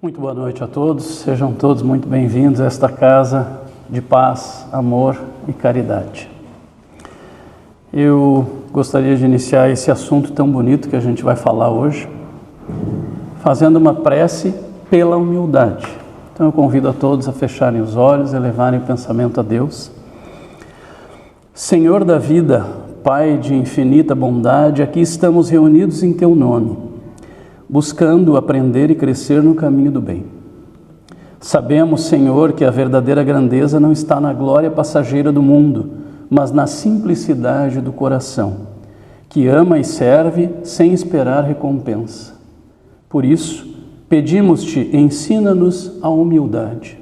Muito boa noite a todos, sejam todos muito bem-vindos a esta casa de paz, amor e caridade. Eu gostaria de iniciar esse assunto tão bonito que a gente vai falar hoje, fazendo uma prece pela humildade. Então eu convido a todos a fecharem os olhos, elevarem o pensamento a Deus. Senhor da vida, Pai de infinita bondade, aqui estamos reunidos em Teu nome, buscando aprender e crescer no caminho do bem. Sabemos, Senhor, que a verdadeira grandeza não está na glória passageira do mundo, mas na simplicidade do coração, que ama e serve sem esperar recompensa. Por isso, pedimos-te, ensina-nos a humildade.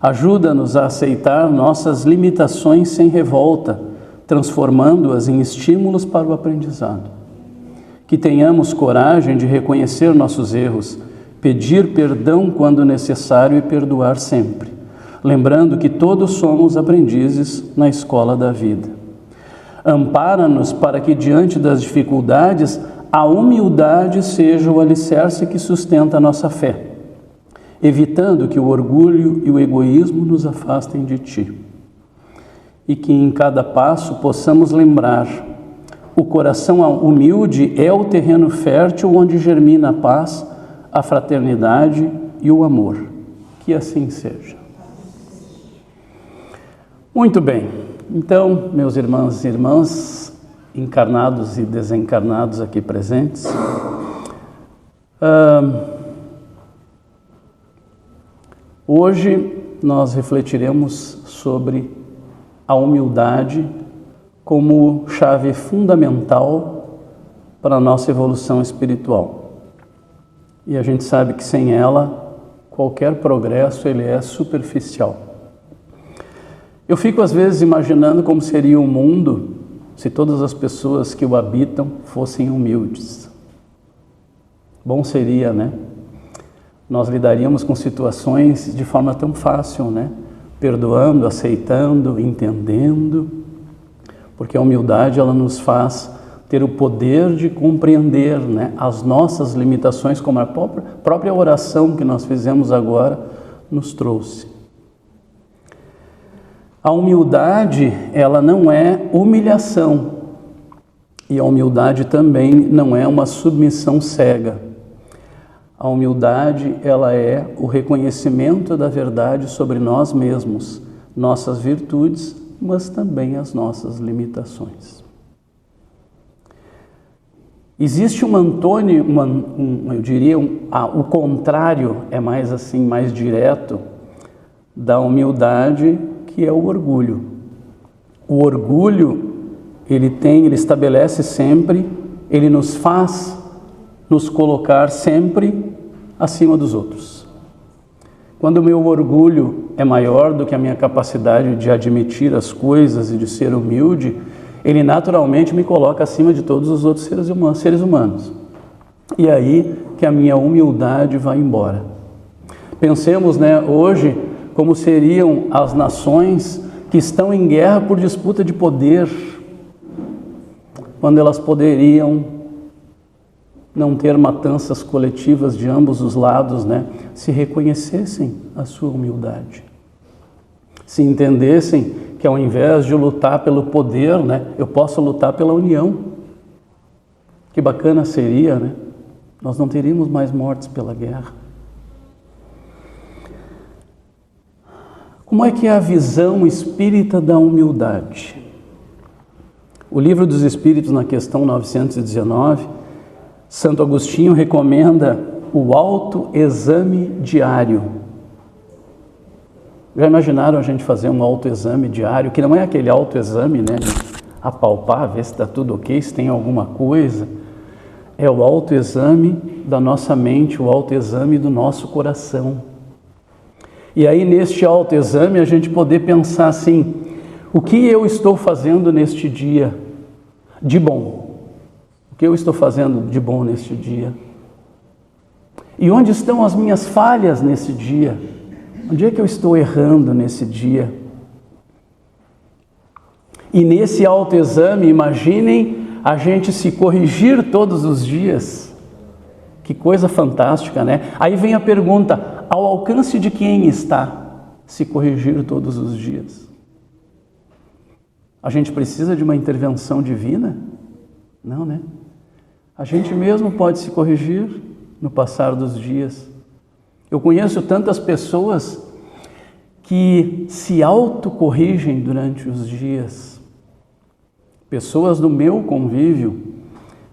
Ajuda-nos a aceitar nossas limitações sem revolta, transformando-as em estímulos para o aprendizado. Que tenhamos coragem de reconhecer nossos erros, pedir perdão quando necessário e perdoar sempre, lembrando que todos somos aprendizes na escola da vida. Ampara-nos para que, diante das dificuldades, a humildade seja o alicerce que sustenta a nossa fé, evitando que o orgulho e o egoísmo nos afastem de Ti. E que em cada passo possamos lembrar: o coração humilde é o terreno fértil onde germina a paz, a fraternidade e o amor. Que assim seja. Muito bem. Então, meus irmãos e irmãs, encarnados e desencarnados aqui presentes, hoje nós refletiremos sobre a humildade como chave fundamental para a nossa evolução espiritual. E a gente sabe que sem ela, qualquer progresso ele é superficial. Eu fico às vezes imaginando como seria o mundo se todas as pessoas que o habitam fossem humildes. Bom seria, né? Nós lidaríamos com situações de forma tão fácil, né? Perdoando, aceitando, entendendo. Porque a humildade ela nos faz ter o poder de compreender, né, as nossas limitações, como a própria oração que nós fizemos agora nos trouxe. A humildade ela não é humilhação e a humildade também não é uma submissão cega. A humildade ela é o reconhecimento da verdade sobre nós mesmos, nossas virtudes, mas também as nossas limitações. Existe um antônimo, eu diria, o contrário é mais assim, mais direto da humildade, que é o orgulho. O orgulho, ele estabelece sempre, ele nos faz nos colocar sempre acima dos outros. Quando o meu orgulho é maior do que a minha capacidade de admitir as coisas e de ser humilde, ele naturalmente me coloca acima de todos os outros seres humanos. E aí que a minha humildade vai embora. Pensemos, né, hoje como seriam as nações que estão em guerra por disputa de poder, quando elas poderiam não ter matanças coletivas de ambos os lados, né? Se reconhecessem a sua humildade, se entendessem que ao invés de lutar pelo poder, né, eu posso lutar pela união. Que bacana seria, né? Nós não teríamos mais mortes pela guerra. Como é que é a visão espírita da humildade? O Livro dos Espíritos, na questão 919, Santo Agostinho recomenda o autoexame diário. Já imaginaram a gente fazer um autoexame diário, que não é aquele autoexame, né, de apalpar, ver se está tudo ok, se tem alguma coisa. É o autoexame da nossa mente, o autoexame do nosso coração. E aí, neste autoexame, a gente poder pensar assim: o que eu estou fazendo neste dia de bom? O que eu estou fazendo de bom neste dia? E onde estão as minhas falhas nesse dia? Onde é que eu estou errando nesse dia? E nesse autoexame, imaginem a gente se corrigir todos os dias. Que coisa fantástica, né? Aí vem a pergunta: ao alcance de quem está se corrigir todos os dias? A gente precisa de uma intervenção divina? Não, né? A gente mesmo pode se corrigir no passar dos dias. Eu conheço tantas pessoas que se autocorrigem durante os dias. Pessoas do meu convívio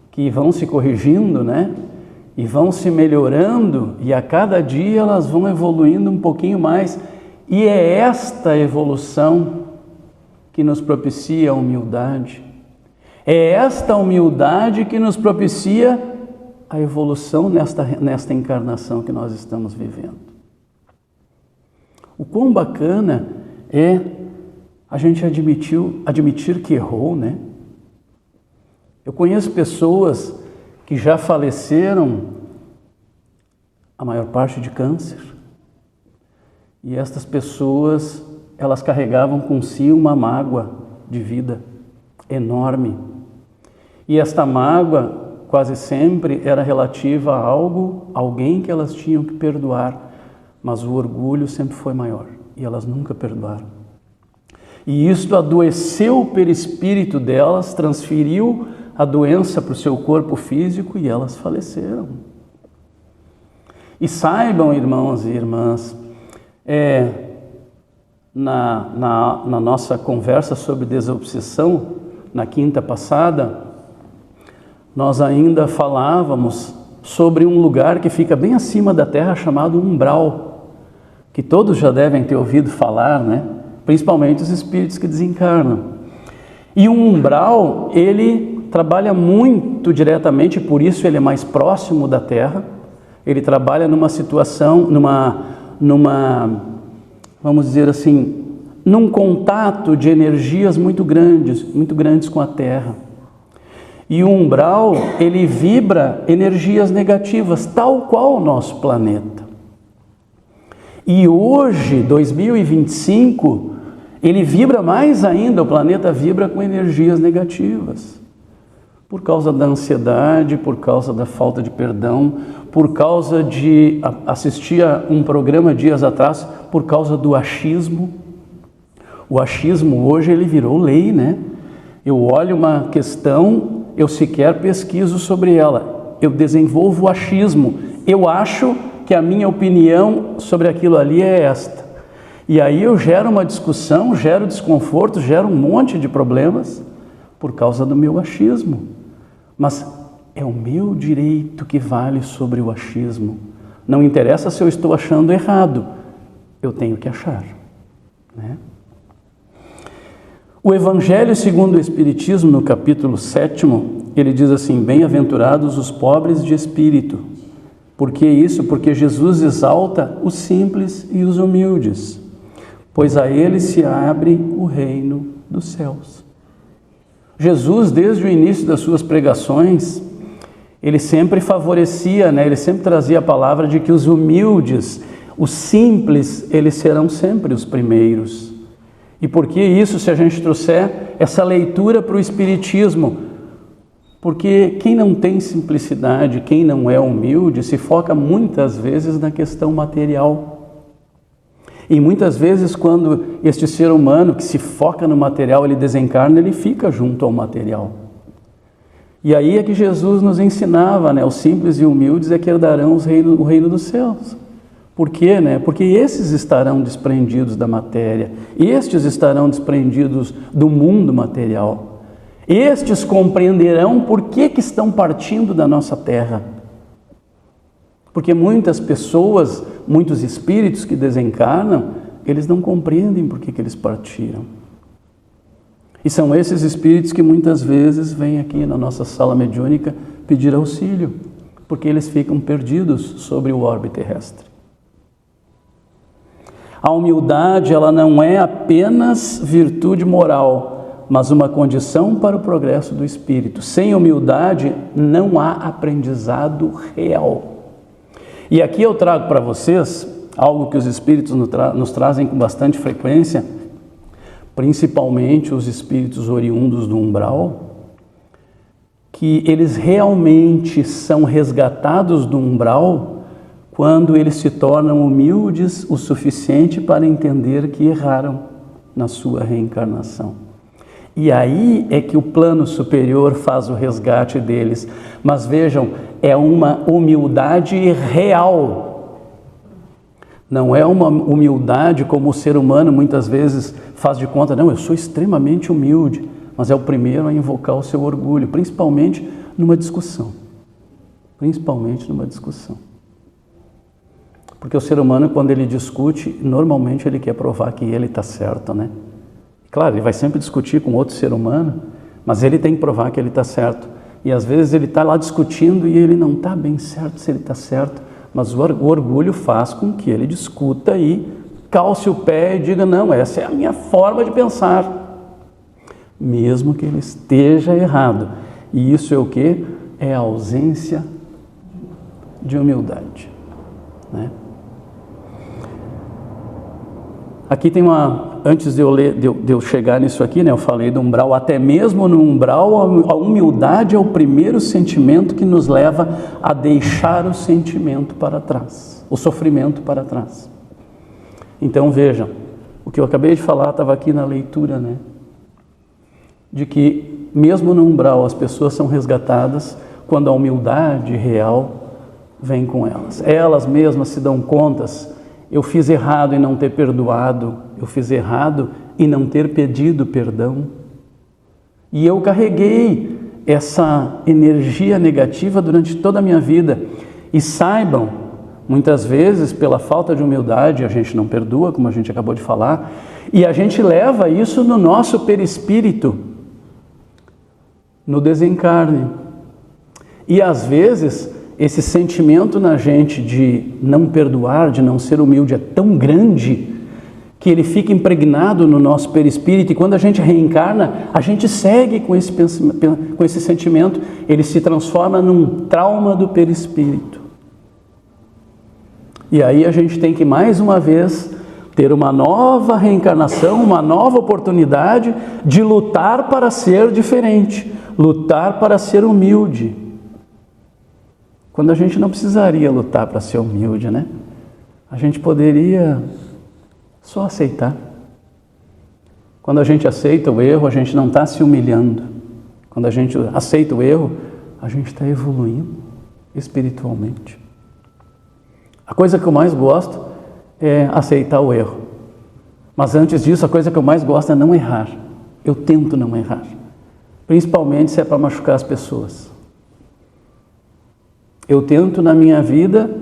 que vão se corrigindo, né? E vão se melhorando, e a cada dia elas vão evoluindo um pouquinho mais. E é esta evolução que nos propicia a humildade. É esta humildade que nos propicia a evolução nesta encarnação que nós estamos vivendo. O quão bacana é a gente admitir que errou, né? Eu conheço pessoas que já faleceram, a maior parte de câncer, e estas pessoas, elas carregavam com si uma mágoa de vida enorme. E esta mágoa, quase sempre, era relativa a alguém que elas tinham que perdoar, mas o orgulho sempre foi maior, e elas nunca perdoaram. E isto adoeceu o perispírito delas, transferiu a doença para o seu corpo físico e elas faleceram. E saibam, irmãos e irmãs, na nossa conversa sobre desobsessão, na quinta passada, nós ainda falávamos sobre um lugar que fica bem acima da terra chamado umbral, que todos já devem ter ouvido falar, né? Principalmente os espíritos que desencarnam. E o umbral, ele trabalha muito diretamente, por isso ele é mais próximo da terra. Ele trabalha numa situação, vamos dizer assim, num contato de energias muito grandes com a terra. E o umbral, ele vibra energias negativas, tal qual o nosso planeta. E hoje, 2025, ele vibra mais ainda, o planeta vibra com energias negativas. Por causa da ansiedade, por causa da falta de perdão, por causa de assistir a um programa dias atrás, por causa do achismo. O achismo hoje ele virou lei, né? Eu olho uma questão, eu sequer pesquiso sobre ela, eu desenvolvo o achismo, eu acho que a minha opinião sobre aquilo ali é esta. E aí eu gero uma discussão, gero desconforto, gero um monte de problemas por causa do meu achismo. Mas é o meu direito que vale sobre o achismo. Não interessa se eu estou achando errado, eu tenho que achar, né? O Evangelho segundo o Espiritismo, no capítulo 7º, ele diz assim: bem-aventurados os pobres de espírito. Por que isso? Porque Jesus exalta os simples e os humildes, pois a eles se abre o reino dos céus. Jesus, desde o início das suas pregações, ele sempre favorecia, né? Ele sempre trazia a palavra de que os humildes, os simples, eles serão sempre os primeiros. E por que isso, se a gente trouxer essa leitura para o Espiritismo? Porque quem não tem simplicidade, quem não é humilde, se foca muitas vezes na questão material. E muitas vezes quando este ser humano que se foca no material, ele desencarna, ele fica junto ao material. E aí é que Jesus nos ensinava, né? Os simples e humildes é que herdarão o reino dos céus. Por quê, né? Porque esses estarão desprendidos da matéria, estes estarão desprendidos do mundo material. Estes compreenderão por que estão partindo da nossa terra. Porque muitas pessoas, muitos espíritos que desencarnam, eles não compreendem por que eles partiram. E são esses espíritos que muitas vezes vêm aqui na nossa sala mediúnica pedir auxílio, porque eles ficam perdidos sobre o orbe terrestre. A humildade, ela não é apenas virtude moral, mas uma condição para o progresso do espírito. Sem humildade, não há aprendizado real. E aqui eu trago para vocês algo que os espíritos nos trazem com bastante frequência, principalmente os espíritos oriundos do umbral, que eles realmente são resgatados do umbral quando eles se tornam humildes o suficiente para entender que erraram na sua reencarnação. E aí é que o plano superior faz o resgate deles. Mas vejam, é uma humildade real. Não é uma humildade como o ser humano muitas vezes faz de conta. Não, eu sou extremamente humilde. Mas é o primeiro a invocar o seu orgulho, principalmente numa discussão. Principalmente numa discussão. Porque o ser humano, quando ele discute, normalmente ele quer provar que ele está certo, né? Claro, ele vai sempre discutir com outro ser humano, mas ele tem que provar que ele está certo. E às vezes ele está lá discutindo e ele não está bem certo se ele está certo, mas o orgulho faz com que ele discuta e calce o pé e diga, não, essa é a minha forma de pensar. Mesmo que ele esteja errado. E isso é o quê? É a ausência de humildade, né? Aqui tem antes de eu chegar nisso aqui, né, eu falei do umbral, até mesmo no umbral, a humildade é o primeiro sentimento que nos leva a deixar o sentimento para trás, o sofrimento para trás. Então vejam, o que eu acabei de falar estava aqui na leitura, né, de que mesmo no umbral as pessoas são resgatadas quando a humildade real vem com elas. Elas mesmas se dão contas. Eu fiz errado em não ter perdoado, eu fiz errado em não ter pedido perdão. E eu carreguei essa energia negativa durante toda a minha vida. E saibam, muitas vezes, pela falta de humildade, a gente não perdoa, como a gente acabou de falar, e a gente leva isso no nosso perispírito, no desencarne. E às vezes esse sentimento na gente de não perdoar, de não ser humilde é tão grande que ele fica impregnado no nosso perispírito, e quando a gente reencarna, a gente segue com esse sentimento, ele se transforma num trauma do perispírito. E aí a gente tem que mais uma vez ter uma nova reencarnação, uma nova oportunidade de lutar para ser diferente, lutar para ser humilde. Quando a gente não precisaria lutar para ser humilde, né? A gente poderia só aceitar. Quando a gente aceita o erro, a gente não está se humilhando. Quando a gente aceita o erro, a gente está evoluindo espiritualmente. A coisa que eu mais gosto é aceitar o erro. Mas antes disso, a coisa que eu mais gosto é não errar. Eu tento não errar. Principalmente se é para machucar as pessoas. Eu tento na minha vida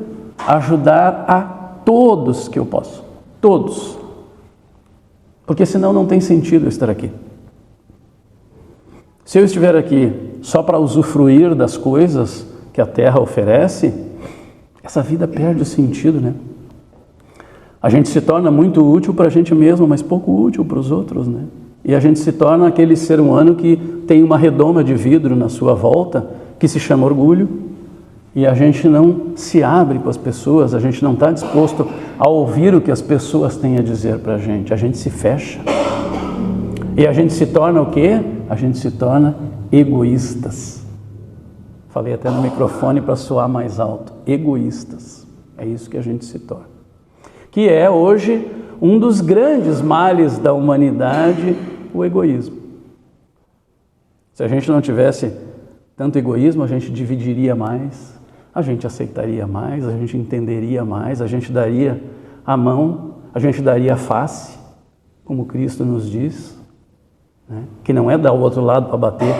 ajudar a todos que eu posso. Todos. Porque senão não tem sentido eu estar aqui. Se eu estiver aqui só para usufruir das coisas que a Terra oferece, essa vida perde o sentido, né? A gente se torna muito útil para a gente mesmo, mas pouco útil para os outros, né? E a gente se torna aquele ser humano que tem uma redoma de vidro na sua volta, que se chama orgulho, e a gente não se abre para as pessoas, a gente não está disposto a ouvir o que as pessoas têm a dizer para a gente se fecha. E a gente se torna o quê? A gente se torna egoístas. Falei até no microfone para soar mais alto. Egoístas. É isso que a gente se torna. Que é hoje um dos grandes males da humanidade, o egoísmo. Se a gente não tivesse tanto egoísmo, a gente dividiria mais, a gente aceitaria mais, a gente entenderia mais, a gente daria a mão, a gente daria a face, como Cristo nos diz, né? Que não é dar o outro lado para bater,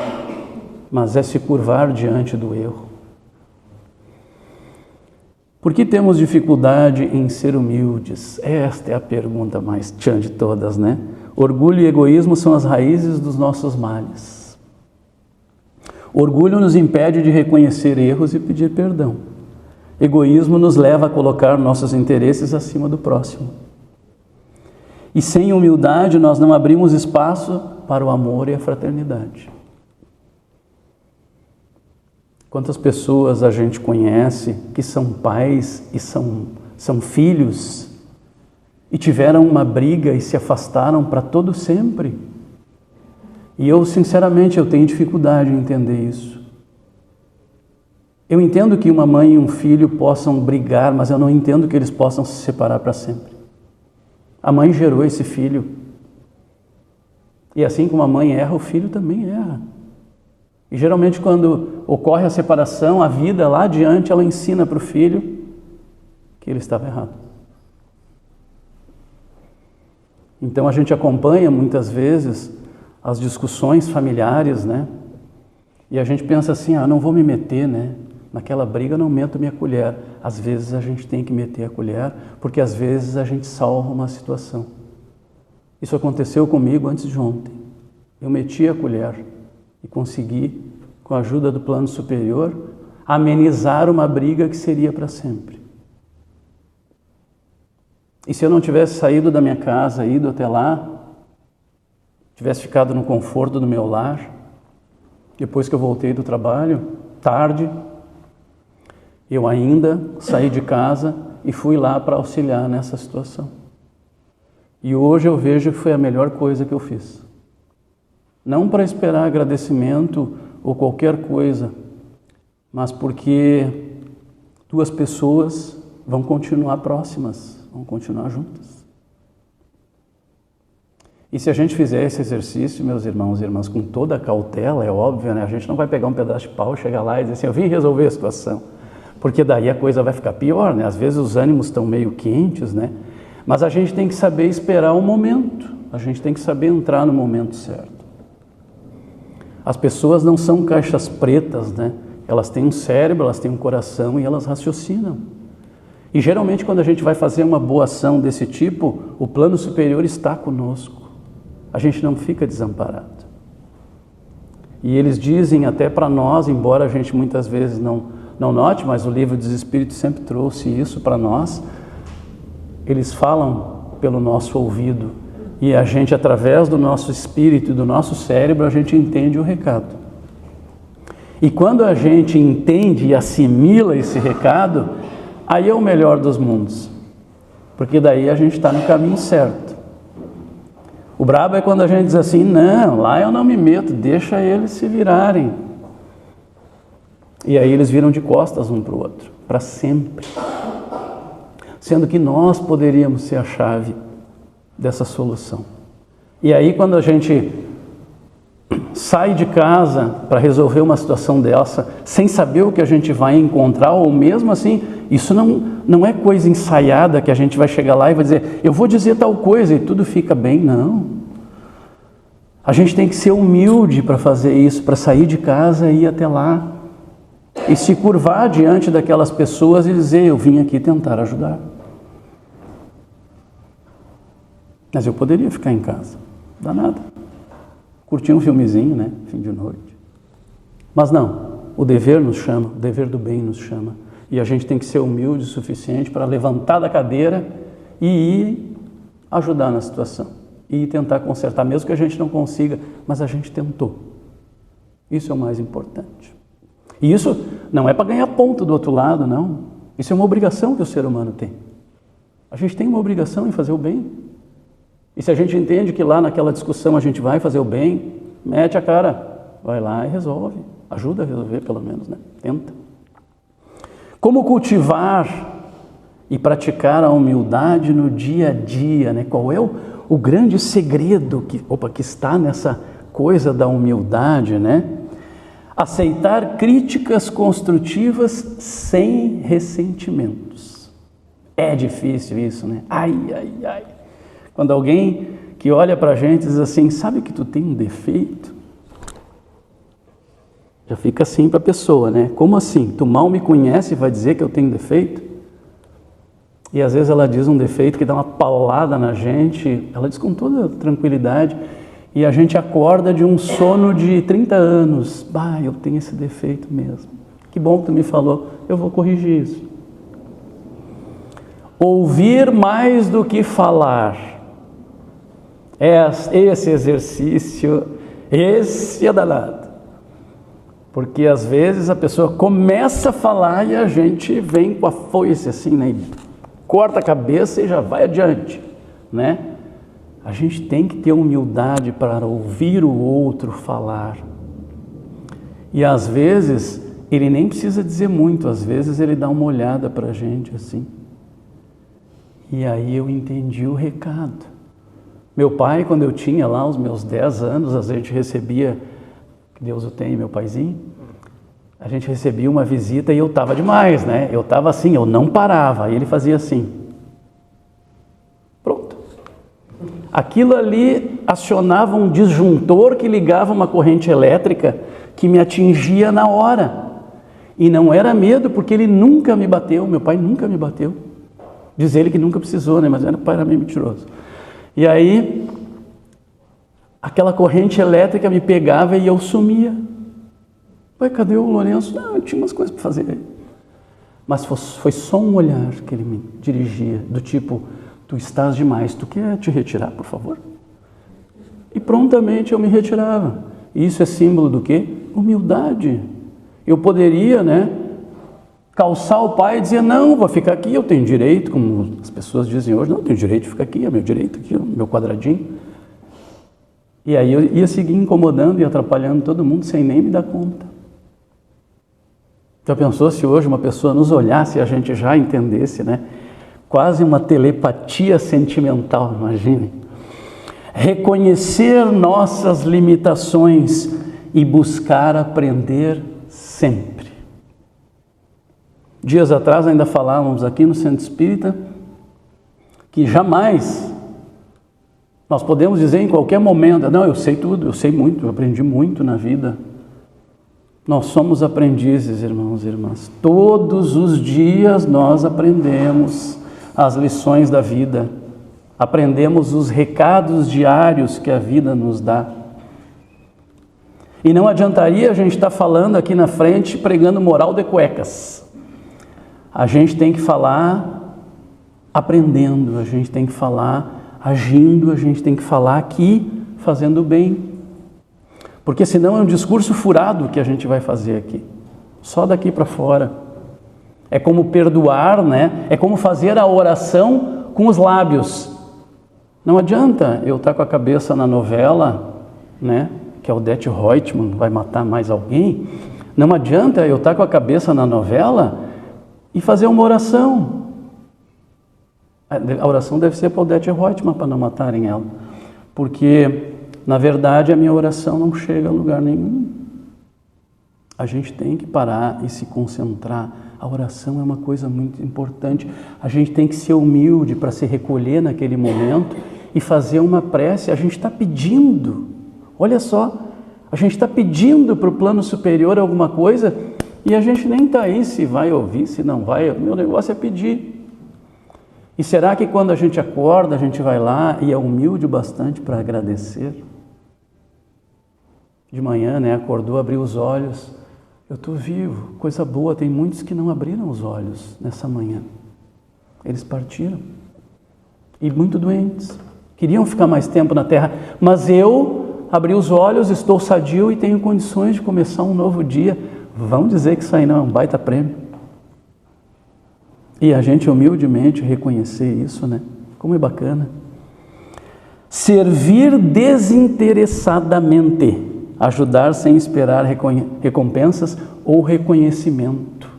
mas é se curvar diante do erro. Por que temos dificuldade em ser humildes? Esta é a pergunta mais tchan de todas, né? Orgulho e egoísmo são as raízes dos nossos males. Orgulho nos impede de reconhecer erros e pedir perdão. Egoísmo nos leva a colocar nossos interesses acima do próximo. E sem humildade nós não abrimos espaço para o amor e a fraternidade. Quantas pessoas a gente conhece que são pais e são filhos e tiveram uma briga e se afastaram para todo sempre? E eu, sinceramente, eu tenho dificuldade em entender isso. Eu entendo que uma mãe e um filho possam brigar, mas eu não entendo que eles possam se separar para sempre. A mãe gerou esse filho. E assim como a mãe erra, o filho também erra. E geralmente quando ocorre a separação, a vida lá adiante, ela ensina para o filho que ele estava errado. Então a gente acompanha muitas vezes as discussões familiares, né? E a gente pensa assim, não vou me meter, né? Naquela briga eu não meto minha colher. Às vezes a gente tem que meter a colher, porque às vezes a gente salva uma situação. Isso aconteceu comigo antes de ontem. Eu meti a colher e consegui, com a ajuda do plano superior, amenizar uma briga que seria para sempre. E se eu não tivesse saído da minha casa, ido até lá, tivesse ficado no conforto do meu lar, depois que eu voltei do trabalho, tarde, eu ainda saí de casa e fui lá para auxiliar nessa situação. E hoje eu vejo que foi a melhor coisa que eu fiz. Não para esperar agradecimento ou qualquer coisa, mas porque duas pessoas vão continuar próximas, vão continuar juntas. E se a gente fizer esse exercício, meus irmãos e irmãs, com toda a cautela, é óbvio, né? A gente não vai pegar um pedaço de pau, chegar lá e dizer assim, eu vim resolver a situação. Porque daí a coisa vai ficar pior, né? Às vezes os ânimos estão meio quentes, né? Mas a gente tem que saber esperar o momento. A gente tem que saber entrar no momento certo. As pessoas não são caixas pretas, né? Elas têm um cérebro, elas têm um coração e elas raciocinam. E geralmente quando a gente vai fazer uma boa ação desse tipo, o plano superior está conosco. A gente não fica desamparado. E eles dizem até para nós, embora a gente muitas vezes não note, mas o livro dos Espíritos sempre trouxe isso para nós, eles falam pelo nosso ouvido e a gente, através do nosso espírito e do nosso cérebro, a gente entende o recado. E quando a gente entende e assimila esse recado, aí é o melhor dos mundos, porque daí a gente está no caminho certo. O brabo é quando a gente diz assim, não, lá eu não me meto, deixa eles se virarem. E aí eles viram de costas um para o outro, para sempre. Sendo que nós poderíamos ser a chave dessa solução. E aí quando a gente sai de casa para resolver uma situação dessa, sem saber o que a gente vai encontrar, ou mesmo assim, isso não é coisa ensaiada que a gente vai chegar lá e vai dizer, eu vou dizer tal coisa e tudo fica bem, não. A gente tem que ser humilde para fazer isso, para sair de casa e ir até lá. E se curvar diante daquelas pessoas e dizer, eu vim aqui tentar ajudar. Mas eu poderia ficar em casa, não dá nada. Curtir um filmezinho, né? Fim de noite. Mas não, o dever nos chama, o dever do bem nos chama. E a gente tem que ser humilde o suficiente para levantar da cadeira e ir ajudar na situação. E ir tentar consertar, mesmo que a gente não consiga, mas a gente tentou. Isso é o mais importante. E isso não é para ganhar ponto do outro lado, não. Isso é uma obrigação que o ser humano tem. A gente tem uma obrigação em fazer o bem. E se a gente entende que lá naquela discussão a gente vai fazer o bem, mete a cara, vai lá e resolve. Ajuda a resolver pelo menos, né? Tenta. Como cultivar e praticar a humildade no dia a dia, né? Qual é o grande segredo que está nessa coisa da humildade, né? Aceitar críticas construtivas sem ressentimentos. É difícil isso, né? Ai. Quando alguém que olha para a gente diz assim, sabe que tu tem um defeito? Já fica assim para a pessoa, né? Como assim? Tu mal me conhece e vai dizer que eu tenho defeito? E às vezes ela diz um defeito que dá uma paulada na gente, ela diz com toda tranquilidade, e a gente acorda de um sono de 30 anos. Eu tenho esse defeito mesmo. Que bom que tu me falou, eu vou corrigir isso. Ouvir mais do que falar. Esse exercício, esse é danado. Porque às vezes a pessoa começa a falar e a gente vem com a foice assim, né? E corta a cabeça e já vai adiante, né? A gente tem que ter humildade para ouvir o outro falar. E às vezes ele nem precisa dizer muito, às vezes ele dá uma olhada para a gente assim. E aí eu entendi o recado. Meu pai, quando eu tinha lá os meus 10 anos, a gente recebia, que Deus o tenha, meu paizinho, a gente recebia uma visita e eu estava demais, né? Eu estava assim, eu não parava, e ele fazia assim. Pronto. Aquilo ali acionava um disjuntor que ligava uma corrente elétrica que me atingia na hora. E não era medo, porque ele nunca me bateu, meu pai nunca me bateu. Diz ele que nunca precisou, né? Mas o pai era meio mentiroso. E aí, aquela corrente elétrica me pegava e eu sumia. Pai, cadê o Lourenço? Não, eu tinha umas coisas para fazer. Mas foi só um olhar que ele me dirigia, do tipo, tu estás demais, tu quer te retirar, por favor? E prontamente eu me retirava. E isso é símbolo do quê? Humildade. Eu poderia, né, calçar o pai e dizer, não, vou ficar aqui, eu tenho direito, como as pessoas dizem hoje, não, eu tenho direito de ficar aqui, é meu direito aqui, meu quadradinho. E aí eu ia seguir incomodando e atrapalhando todo mundo sem nem me dar conta. Já pensou se hoje uma pessoa nos olhasse e a gente já entendesse, né? Quase uma telepatia sentimental, imagine. Reconhecer nossas limitações e buscar aprender sempre. Dias atrás ainda falávamos aqui no Centro Espírita que jamais nós podemos dizer em qualquer momento, não, eu sei tudo, eu sei muito, eu aprendi muito na vida. Nós somos aprendizes, irmãos e irmãs. Todos os dias nós aprendemos as lições da vida. Aprendemos os recados diários que a vida nos dá. E não adiantaria a gente estar falando aqui na frente, pregando moral de cuecas. A gente tem que falar aprendendo, a gente tem que falar agindo, a gente tem que falar aqui fazendo bem. Porque senão é um discurso furado que a gente vai fazer aqui, só daqui para fora. É como perdoar, né? É como fazer a oração com os lábios. Não adianta eu estar com a cabeça na novela, né? Que é o Odete Reutemann, vai matar mais alguém. Não adianta eu estar com a cabeça na novela e fazer uma oração. A oração deve ser para Odete Reutemann, para não matarem ela. Porque, na verdade, a minha oração não chega a lugar nenhum. A gente tem que parar e se concentrar. A oração é uma coisa muito importante. A gente tem que ser humilde para se recolher naquele momento e fazer uma prece. A gente está pedindo, olha só, a gente está pedindo para o plano superior alguma coisa e a gente nem está aí se vai ouvir, se não vai. O meu negócio é pedir. E será que quando a gente acorda, a gente vai lá e é humilde o bastante para agradecer? De manhã, né, acordou, abriu os olhos, eu estou vivo, coisa boa. Tem muitos que não abriram os olhos nessa manhã, eles partiram, e muito doentes, queriam ficar mais tempo na terra, mas eu abri os olhos, estou sadio e tenho condições de começar um novo dia. Vão dizer que isso aí não é um baita prêmio? E a gente humildemente reconhecer isso, né? Como é bacana. Servir desinteressadamente, ajudar sem esperar recompensas ou reconhecimento.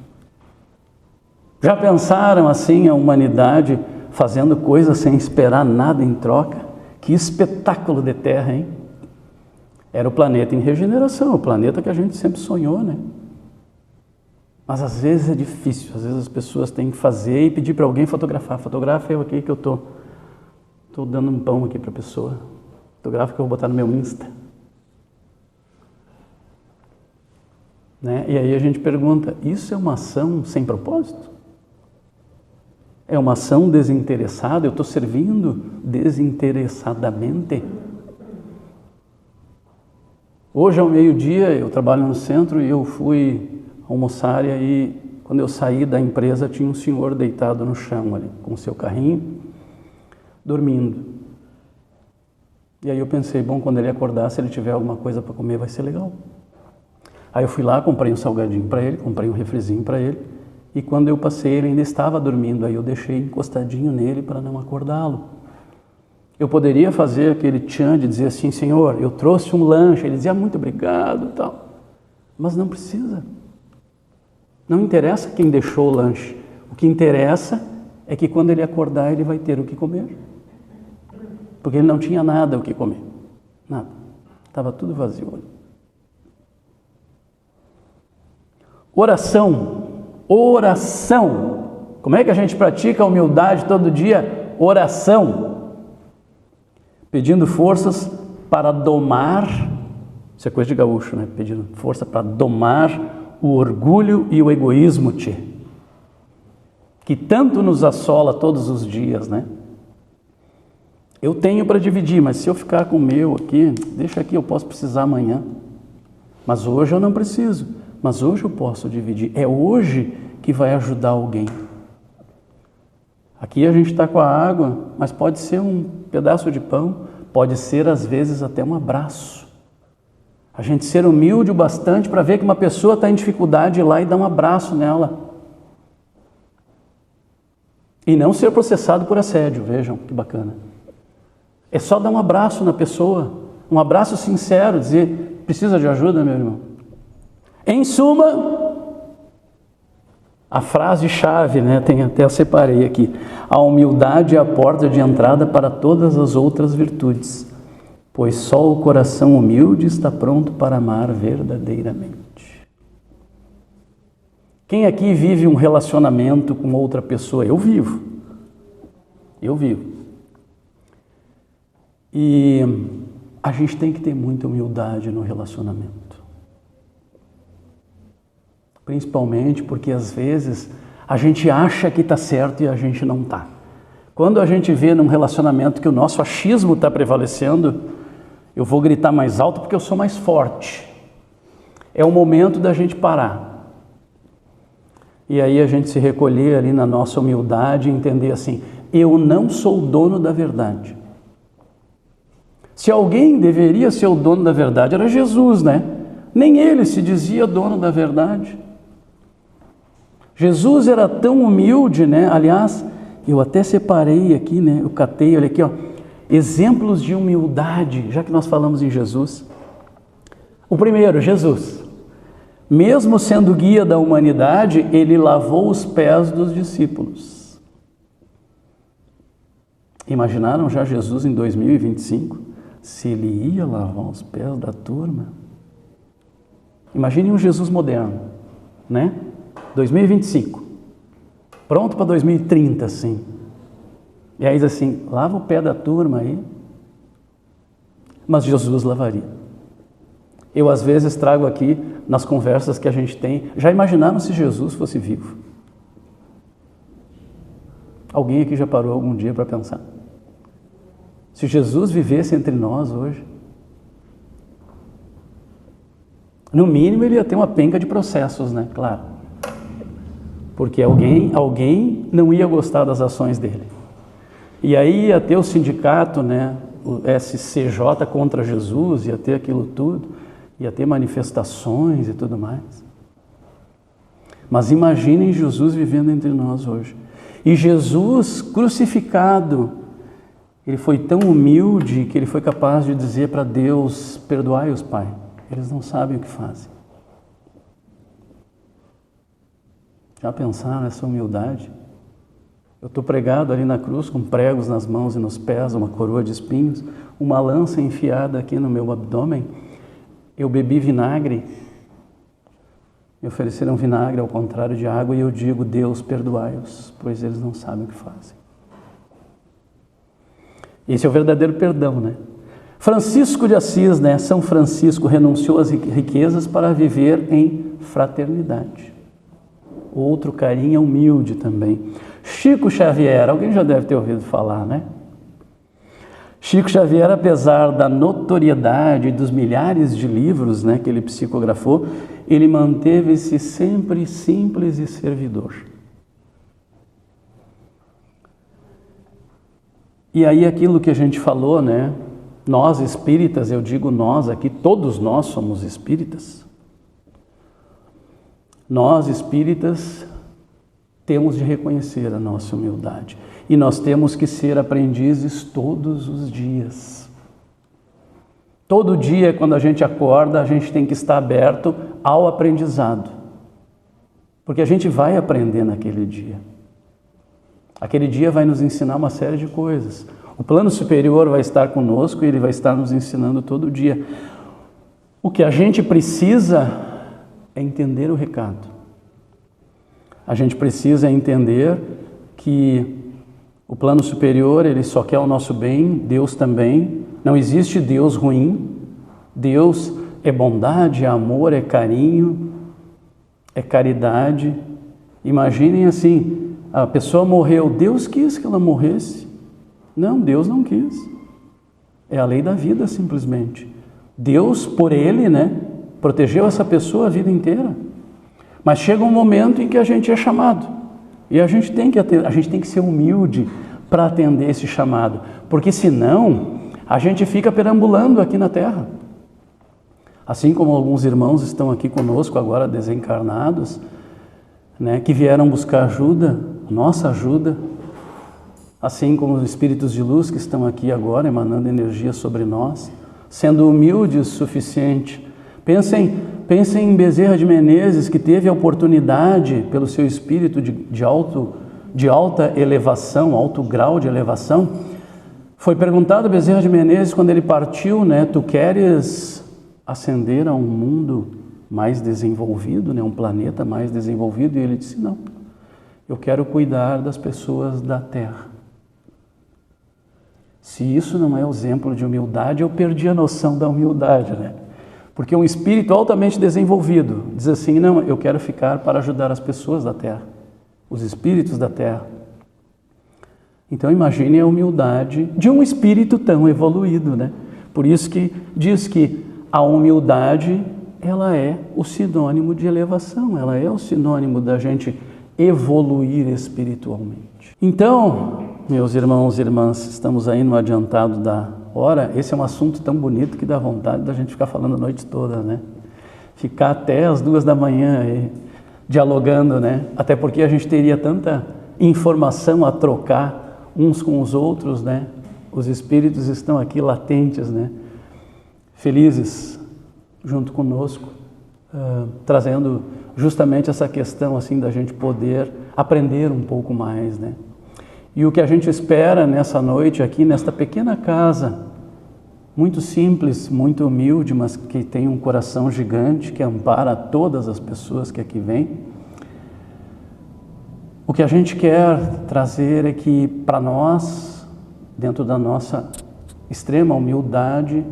Já pensaram assim a humanidade fazendo coisas sem esperar nada em troca? Que espetáculo de terra, hein? Era o planeta em regeneração, o planeta que a gente sempre sonhou, né? Mas às vezes é difícil, às vezes as pessoas têm que fazer e pedir para alguém fotografar. Fotografa eu aqui que eu estou dando um pão aqui para a pessoa. Fotografa que eu vou botar no meu Insta. Né? E aí a gente pergunta, isso é uma ação sem propósito? É uma ação desinteressada? Eu estou servindo desinteressadamente? Hoje ao meio-dia eu trabalho no centro e eu fui almoçar e aí quando eu saí da empresa tinha um senhor deitado no chão ali, com o seu carrinho, dormindo. E aí eu pensei, bom, quando ele acordar, se ele tiver alguma coisa para comer vai ser legal. Aí eu fui lá, comprei um salgadinho para ele, comprei um refrizinho para ele, e quando eu passei ele ainda estava dormindo, aí eu deixei encostadinho nele para não acordá-lo. Eu poderia fazer aquele tchan de dizer assim, senhor, eu trouxe um lanche, ele dizia muito obrigado e tal, mas não precisa. Não interessa quem deixou o lanche. O que interessa é que quando ele acordar, ele vai ter o que comer. Porque ele não tinha nada o que comer. Nada. Estava tudo vazio. Oração. Oração. Como é que a gente pratica a humildade todo dia? Oração. Pedindo forças para domar, isso é coisa de gaúcho, né? Pedindo força para domar o orgulho e o egoísmo, que tanto nos assola todos os dias, né? Eu tenho para dividir, mas se eu ficar com o meu aqui, deixa aqui, eu posso precisar amanhã. Mas hoje eu não preciso, mas hoje eu posso dividir. É hoje que vai ajudar alguém. Aqui a gente está com a água, mas pode ser um pedaço de pão, pode ser às vezes até um abraço. A gente ser humilde o bastante para ver que uma pessoa está em dificuldade, ir lá e dar um abraço nela. E não ser processado por assédio, vejam que bacana. É só dar um abraço na pessoa, um abraço sincero, dizer, precisa de ajuda, meu irmão? Em suma, a frase-chave, né, até eu separei aqui, a humildade é a porta de entrada para todas as outras virtudes. Pois só o coração humilde está pronto para amar verdadeiramente. Quem aqui vive um relacionamento com outra pessoa? Eu vivo. E a gente tem que ter muita humildade no relacionamento. Principalmente porque às vezes a gente acha que está certo e a gente não está. Quando a gente vê num relacionamento que o nosso achismo está prevalecendo, eu vou gritar mais alto porque eu sou mais forte. É o momento da gente parar. E aí a gente se recolher ali na nossa humildade e entender assim, eu não sou o dono da verdade. Se alguém deveria ser o dono da verdade, era Jesus, né? Nem ele se dizia dono da verdade. Jesus era tão humilde, né? Aliás, eu até separei aqui, né? Eu catei, olha aqui, ó. Exemplos de humildade, já que nós falamos em Jesus. O primeiro, Jesus. Mesmo sendo guia da humanidade, ele lavou os pés dos discípulos. Imaginaram já Jesus em 2025? Se ele ia lavar os pés da turma? Imagine um Jesus moderno, né? 2025. Pronto para 2030, assim. E aí diz assim, lava o pé da turma aí. Mas Jesus lavaria. Eu às vezes trago aqui, nas conversas que a gente tem, já imaginaram se Jesus fosse vivo? Alguém aqui já parou algum dia para pensar? Se Jesus vivesse entre nós hoje, no mínimo ele ia ter uma penca de processos, né? Claro. Porque alguém não ia gostar das ações dele. E aí ia ter o sindicato, né, o SCJ contra Jesus, ia ter aquilo tudo, ia ter manifestações e tudo mais. Mas imaginem Jesus vivendo entre nós hoje. E Jesus crucificado, ele foi tão humilde que ele foi capaz de dizer para Deus, perdoai-os, Pai, eles não sabem o que fazem. Já pensaram nessa humildade? Eu estou pregado ali na cruz com pregos nas mãos e nos pés, uma coroa de espinhos, uma lança enfiada aqui no meu abdômen. Eu bebi vinagre, me ofereceram vinagre ao contrário de água e eu digo, Deus, perdoai-os, pois eles não sabem o que fazem. Esse é o verdadeiro perdão, né? Francisco de Assis, né? São Francisco renunciou às riquezas para viver em fraternidade. Outro carinha humilde também. Chico Xavier, alguém já deve ter ouvido falar, né? Chico Xavier, apesar da notoriedade dos milhares de livros, né, que ele psicografou, ele manteve-se sempre simples e servidor. E aí aquilo que a gente falou, né? Nós espíritas, eu digo nós aqui, todos nós somos espíritas. Nós espíritas temos de reconhecer a nossa humildade e nós temos que ser aprendizes todos os dias. Todo dia, quando a gente acorda, a gente tem que estar aberto ao aprendizado. Porque a gente vai aprender naquele dia. Aquele dia vai nos ensinar uma série de coisas. O plano superior vai estar conosco e ele vai estar nos ensinando todo dia. O que a gente precisa é entender o recado. A gente precisa entender que o plano superior, ele só quer o nosso bem, Deus também. Não existe Deus ruim. Deus é bondade, é amor, é carinho, é caridade. Imaginem assim, a pessoa morreu, Deus quis que ela morresse. Não, Deus não quis. É a lei da vida, simplesmente. Deus, por ele, protegeu essa pessoa a vida inteira. Mas chega um momento em que a gente é chamado. E a gente tem que ser humilde para atender esse chamado. Porque senão, a gente fica perambulando aqui na Terra. Assim como alguns irmãos estão aqui conosco agora desencarnados, que vieram buscar ajuda, nossa ajuda, assim como os espíritos de luz que estão aqui agora emanando energia sobre nós, sendo humildes o suficiente. Pensem em Bezerra de Menezes, que teve a oportunidade, pelo seu espírito de alta elevação, alto grau de elevação. Foi perguntado a Bezerra de Menezes, quando ele partiu, tu queres ascender a um mundo mais desenvolvido, um planeta mais desenvolvido? E ele disse, não, eu quero cuidar das pessoas da Terra. Se isso não é exemplo de humildade, eu perdi a noção da humildade, Porque um espírito altamente desenvolvido diz assim, não, eu quero ficar para ajudar as pessoas da Terra, os espíritos da Terra. Então imagine a humildade de um espírito tão evoluído, Por isso que diz que a humildade, ela é o sinônimo de elevação, ela é o sinônimo da gente evoluir espiritualmente. Então, meus irmãos e irmãs, estamos aí no adiantado da hora. Esse é um assunto tão bonito que dá vontade da gente ficar falando a noite toda, Ficar até as 2 da manhã aí, dialogando, Até porque a gente teria tanta informação a trocar uns com os outros, Os espíritos estão aqui latentes, Felizes junto conosco, trazendo justamente essa questão assim da gente poder aprender um pouco mais, E o que a gente espera nessa noite aqui, nesta pequena casa, muito simples, muito humilde, mas que tem um coração gigante, que ampara todas as pessoas que aqui vêm. O que a gente quer trazer é que para nós, dentro da nossa extrema humildade,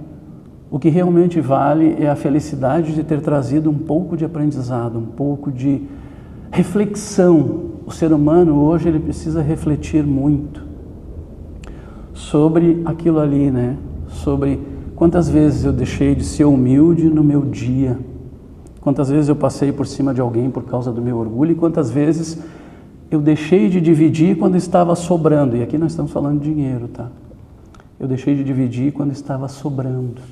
o que realmente vale é a felicidade de ter trazido um pouco de aprendizado, um pouco de reflexão. O ser humano hoje ele precisa refletir muito sobre aquilo ali, Sobre quantas vezes eu deixei de ser humilde no meu dia, quantas vezes eu passei por cima de alguém por causa do meu orgulho e quantas vezes eu deixei de dividir quando estava sobrando. E aqui nós estamos falando de dinheiro, Eu deixei de dividir quando estava sobrando.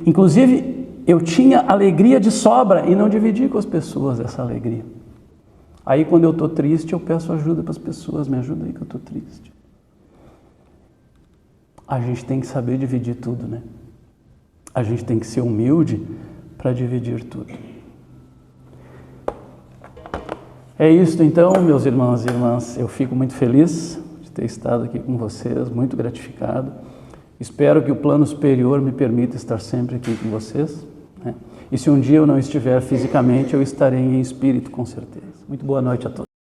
Inclusive, eu tinha alegria de sobra e não dividi com as pessoas essa alegria. Aí, quando eu estou triste, eu peço ajuda para as pessoas, me ajuda aí que eu estou triste. A gente tem que saber dividir tudo, A gente tem que ser humilde para dividir tudo. É isso então, meus irmãos e irmãs. Eu fico muito feliz de ter estado aqui com vocês, muito gratificado. Espero que o plano superior me permita estar sempre aqui com vocês, E se um dia eu não estiver fisicamente, eu estarei em espírito, com certeza. Muito boa noite a todos.